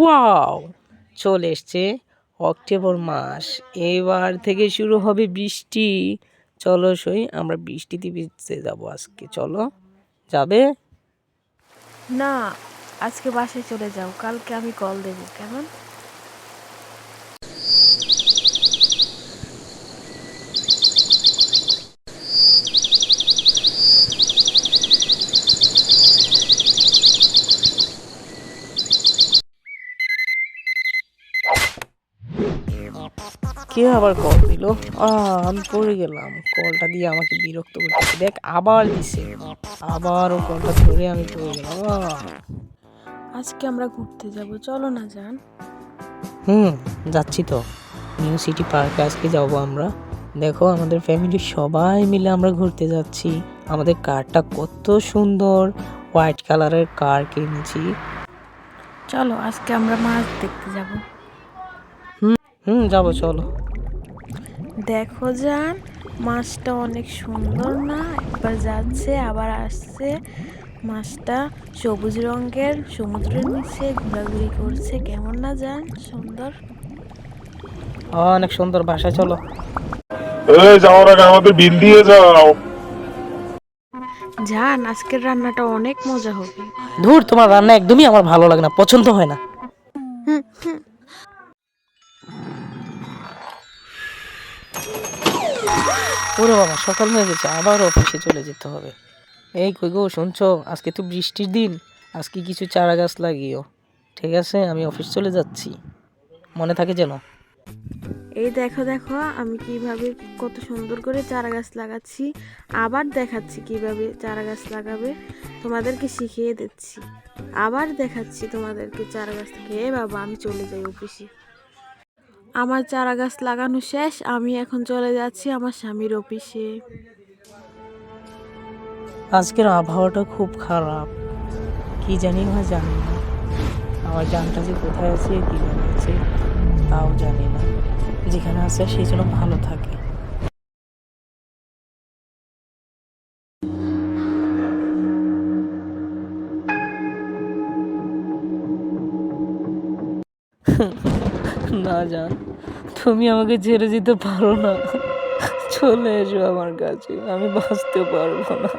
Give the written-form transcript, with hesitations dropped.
Wow, চলে এসছে October মাস। এবার থেকে শুরু হবে বৃষ্টি। চলো সই, আমরা বৃষ্টিতে ভিজতে যাবো আজকে। চলো, যাবে? না, আজকে বাসায় চলে যাও, কালকে আমি কল দেবো, কেমন? কে আবার কল দিল? আমি পড়ে গেলাম। কলটা দিয়ে আমাকে বিরক্ত করতেছে। দেখ, আবার দিছে। আবারও কলটা ধরে আমি পড়ে গেলাম। আজকে আমরা ঘুরতে যাব, চলো না যান। যাচ্ছি তো। নিউ সিটি পার্কে আজকে যাব আমরা। দেখো, আমাদের ফ্যামিলির সবাই মিলে আমরা ঘুরতে যাচ্ছি। আমাদের কারটা কত সুন্দর, হোয়াইট কালারের কার কিনছি। চলো আজকে আমরা মাছ দেখতে যাব। যাবো, চলো। দেখো যান, মাছটা অনেক সুন্দর না? একবার যাচ্ছে আবার আসছে। মাছটা সবুজ রঙের, সমুদ্রের নিচে ঘোরাঘুরি করছে, কেমন না যান? সুন্দর। অনেক সুন্দর, বাসায় চলো। যাওয়ার আগে আমাদের বিল দিয়ে যাও। যান, আজকের রান্নাটা অনেক মজা হবে। ধুর, তোমার রান্না একদমই আমার ভালো লাগে না, পছন্দ হয় না। হুম হুম। ওরে বাবা, সকাল হয়ে গেছে, আবার অফিসে চলে যেতে হবে। এই কই গো, শুনছো? আজকে তো বৃষ্টির দিন, আজকে কিছু চারা গাছ লাগিও। ঠিক আছে, আমি অফিস চলে যাচ্ছি, মনে থাকে যেন। এই দেখো দেখো, আমি কিভাবে কত সুন্দর করে চারা গাছ লাগাচ্ছি। আবার দেখাচ্ছি কিভাবে চারা গাছ লাগাবে, তোমাদেরকে শিখিয়ে দিচ্ছি। আবার দেখাচ্ছি তোমাদেরকে চারা গাছ থেকে। বাবা, আমি চলে যাই অফিসে। আমার চারা গাছ লাগানো শেষ, আমি এখন চলে যাচ্ছি আমার স্বামীর অফিসে। আজকের আবহাওয়াটা খুব খারাপ, কি জানি না, জানি না। আমার জানটা যে কোথায় আছে, কি আছে, তাও জানি না। যেখানে আছে সেই জন্য ভালো থাকে। না জান, তুমি আমাকে ছেড়ে যেতে পারো না। চলে এসো আমার কাছে, আমি বাঁচতে পারবো না।